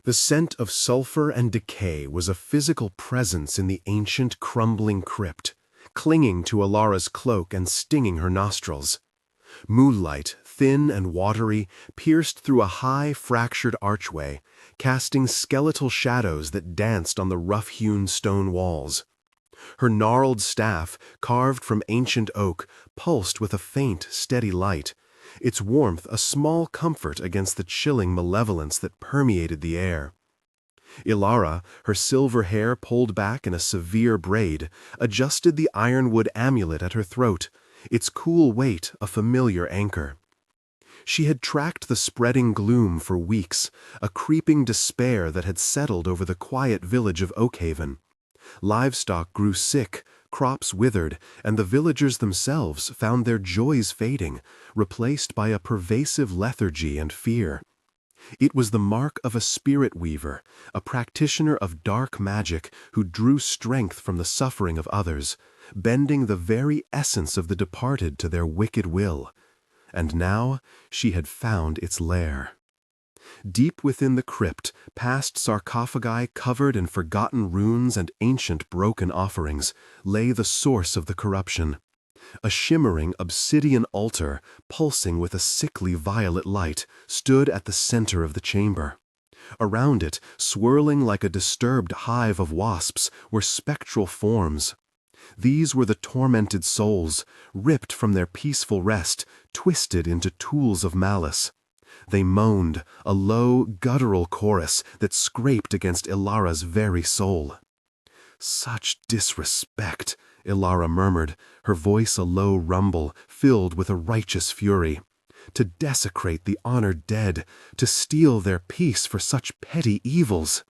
The scent of sulfur and decay was a physical presence in the ancient, crumbling crypt, clinging to Ilara's cloak and stinging her nostrils. Moonlight, thin and watery, pierced through a high, fractured archway, casting skeletal shadows that danced on the rough-hewn stone walls. Her gnarled staff, carved from ancient oak, pulsed with a faint, steady light, its warmth a small comfort against the chilling malevolence that permeated the air. Ilara, her silver hair pulled back in a severe braid, adjusted the ironwood amulet at her throat, its cool weight a familiar anchor. She had tracked the spreading gloom for weeks, a creeping despair that had settled over the quiet village of Oakhaven. Livestock grew sick, crops withered, and the villagers themselves found their joys fading, replaced by a pervasive lethargy and fear. It was the mark of a spirit weaver, a practitioner of dark magic who drew strength from the suffering of others, bending the very essence of the departed to their wicked will. And now she had found its lair. Deep within the crypt, past sarcophagi covered in forgotten runes and ancient broken offerings, lay the source of the corruption. A shimmering obsidian altar, pulsing with a sickly violet light, stood at the center of the chamber. Around it, swirling like a disturbed hive of wasps, were spectral forms. These were the tormented souls, ripped from their peaceful rest, twisted into tools of malice. They moaned, a low, guttural chorus that scraped against Ilara's very soul. "Such disrespect," Ilara murmured, her voice a low rumble, filled with a righteous fury. "To desecrate the honored dead, to steal their peace for such petty evils."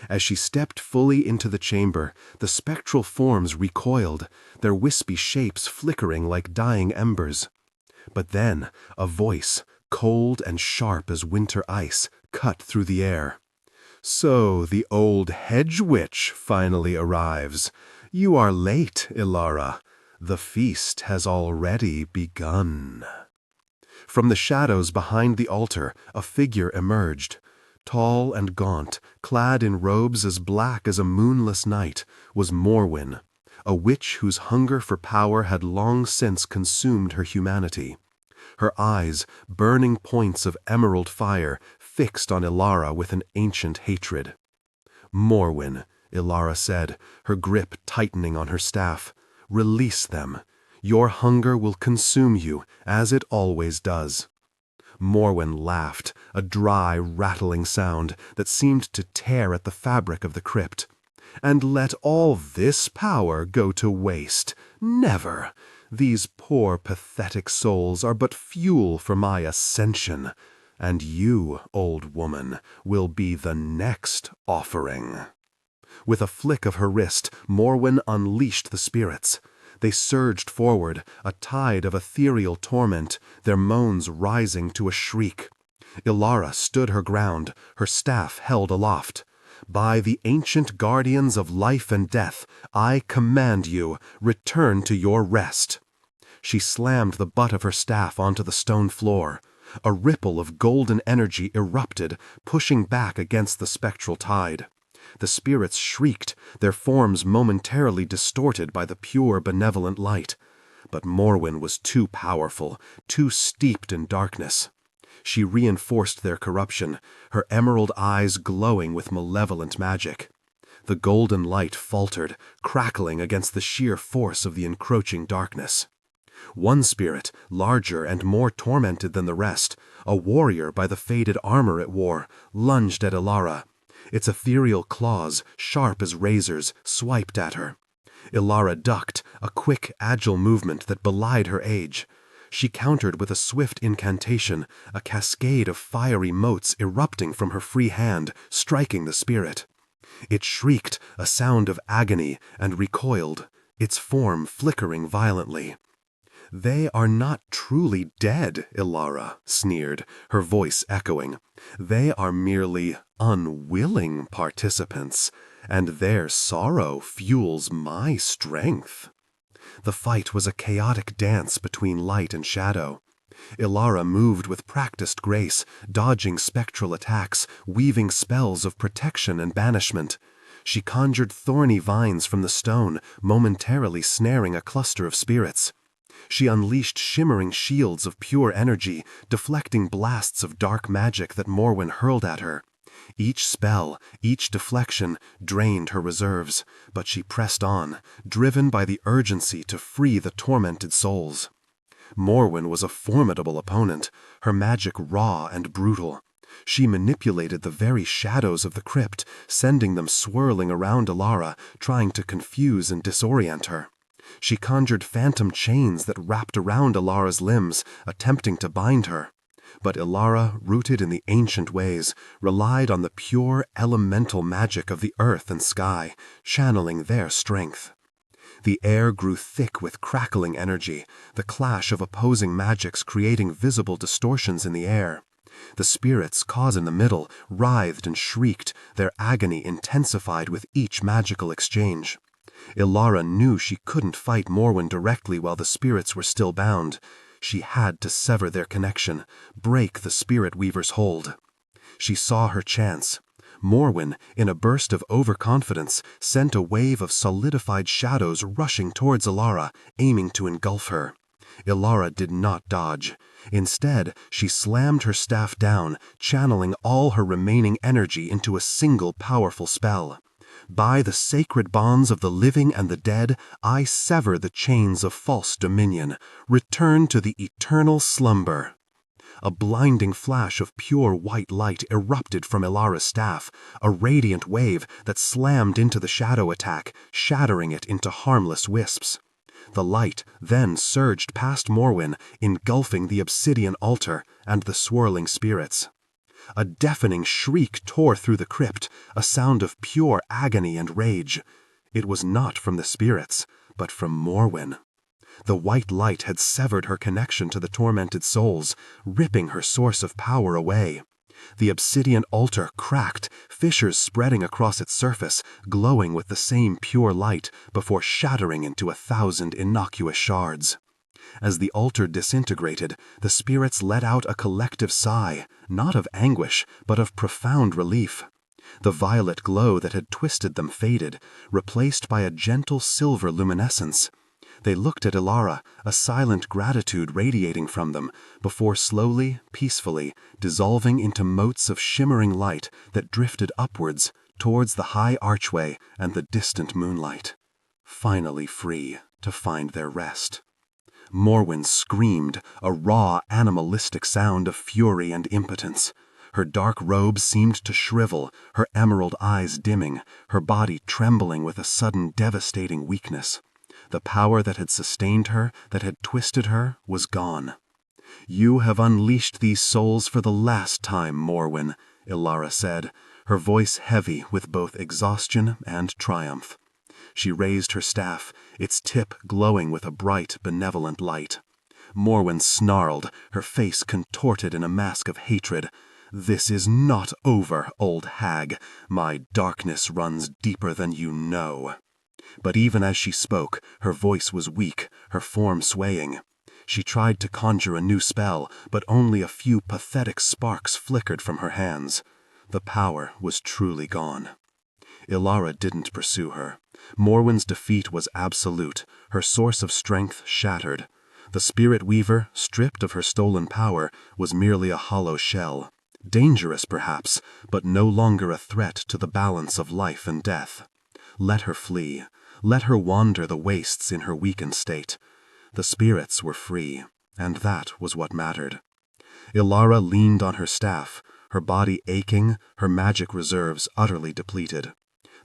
As she stepped fully into the chamber, the spectral forms recoiled, their wispy shapes flickering like dying embers. But then, a voice, cold and sharp as winter ice, cut through the air. "So the old hedge witch finally arrives. You are late, Ilara. The feast has already begun." From the shadows behind the altar, a figure emerged. Tall and gaunt, clad in robes as black as a moonless night, was Morwin, a witch whose hunger for power had long since consumed her humanity. Her eyes, burning points of emerald fire, fixed on Ilara with an ancient hatred. "Morwin," Ilara said, her grip tightening on her staff, "release them. Your hunger will consume you, as it always does." Morwin laughed, a dry, rattling sound that seemed to tear at the fabric of the crypt. "And let all this power go to waste. Never! These poor, pathetic souls are but fuel for my ascension. And you, old woman, will be the next offering." With a flick of her wrist, Morwin unleashed the spirits. They surged forward, a tide of ethereal torment, their moans rising to a shriek. Ilara stood her ground, her staff held aloft. "By the ancient guardians of life and death, I command you, return to your rest." She slammed the butt of her staff onto the stone floor. A ripple of golden energy erupted, pushing back against the spectral tide. The spirits shrieked, their forms momentarily distorted by the pure, benevolent light. But Morwin was too powerful, too steeped in darkness. She reinforced their corruption, her emerald eyes glowing with malevolent magic. The golden light faltered, crackling against the sheer force of the encroaching darkness. One spirit, larger and more tormented than the rest, a warrior by the faded armor it wore, lunged at Ilara. Its ethereal claws, sharp as razors, swiped at her. Ilara ducked, a quick, agile movement that belied her age. She countered with a swift incantation, a cascade of fiery motes erupting from her free hand, striking the spirit. It shrieked, a sound of agony, and recoiled, its form flickering violently. "They are not truly dead," Ilara sneered, her voice echoing. "They are merely unwilling participants, and their sorrow fuels my strength." The fight was a chaotic dance between light and shadow. Ilara moved with practiced grace, dodging spectral attacks, weaving spells of protection and banishment. She conjured thorny vines from the stone, momentarily snaring a cluster of spirits. She unleashed shimmering shields of pure energy, deflecting blasts of dark magic that Morwin hurled at her. Each spell, each deflection, drained her reserves, but she pressed on, driven by the urgency to free the tormented souls. Morwin was a formidable opponent, her magic raw and brutal. She manipulated the very shadows of the crypt, sending them swirling around Ilara, trying to confuse and disorient her. She conjured phantom chains that wrapped around Ilara's limbs, attempting to bind her. But Ilara, rooted in the ancient ways, relied on the pure elemental magic of the earth and sky, channeling their strength. The air grew thick with crackling energy, the clash of opposing magics creating visible distortions in the air. The spirits caught in the middle writhed and shrieked, their agony intensified with each magical exchange. Ilara knew she couldn't fight Morwin directly while the spirits were still bound. She had to sever their connection, break the Spirit Weaver's hold. She saw her chance. Morwin, in a burst of overconfidence, sent a wave of solidified shadows rushing towards Ilara, aiming to engulf her. Ilara did not dodge. Instead, she slammed her staff down, channeling all her remaining energy into a single powerful spell. By the sacred bonds of the living and the dead, I sever the chains of false dominion. Return to the eternal slumber. A blinding flash of pure white light erupted from Ilara's staff, a radiant wave that slammed into the shadow attack, shattering it into harmless wisps. The light then surged past Morwin, engulfing the obsidian altar and the swirling spirits. A deafening shriek tore through the crypt, a sound of pure agony and rage. It was not from the spirits, but from Morwin. The white light had severed her connection to the tormented souls, ripping her source of power away. The obsidian altar cracked, fissures spreading across its surface, glowing with the same pure light, before shattering into 1,000 innocuous shards. As the altar disintegrated, the spirits let out a collective sigh, not of anguish, but of profound relief. The violet glow that had twisted them faded, replaced by a gentle silver luminescence. They looked at Ilara, a silent gratitude radiating from them, before slowly, peacefully, dissolving into motes of shimmering light that drifted upwards, towards the high archway and the distant moonlight. Finally free to find their rest. Morwin screamed, a raw, animalistic sound of fury and impotence. Her dark robe seemed to shrivel, her emerald eyes dimming, her body trembling with a sudden devastating weakness. The power that had sustained her, that had twisted her, was gone. "You have unleashed these souls for the last time, Morwin," Ilara said, her voice heavy with both exhaustion and triumph. She raised her staff, its tip glowing with a bright, benevolent light. Morwin snarled, her face contorted in a mask of hatred. "This is not over, old hag. My darkness runs deeper than you know." But even as she spoke, her voice was weak, her form swaying. She tried to conjure a new spell, but only a few pathetic sparks flickered from her hands. The power was truly gone. Ilara didn't pursue her. Morwin's defeat was absolute, her source of strength shattered. The Spirit Weaver, stripped of her stolen power, was merely a hollow shell. Dangerous, perhaps, but no longer a threat to the balance of life and death. Let her flee. Let her wander the wastes in her weakened state. The spirits were free, and that was what mattered. Ilara leaned on her staff, her body aching, her magic reserves utterly depleted.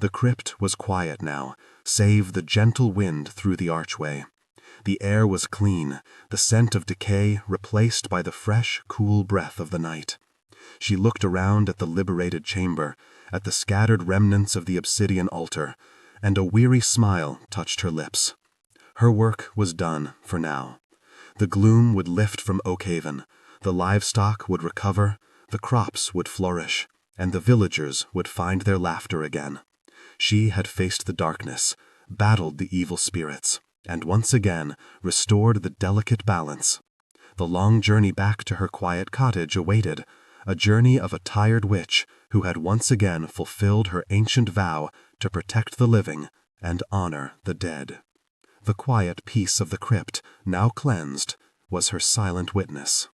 The crypt was quiet now, save the gentle wind through the archway. The air was clean, the scent of decay replaced by the fresh, cool breath of the night. She looked around at the liberated chamber, at the scattered remnants of the obsidian altar, and a weary smile touched her lips. Her work was done for now. The gloom would lift from Oakhaven, the livestock would recover, the crops would flourish, and the villagers would find their laughter again. She had faced the darkness, battled the evil spirits, and once again restored the delicate balance. The long journey back to her quiet cottage awaited, a journey of a tired witch who had once again fulfilled her ancient vow to protect the living and honor the dead. The quiet peace of the crypt, now cleansed, was her silent witness.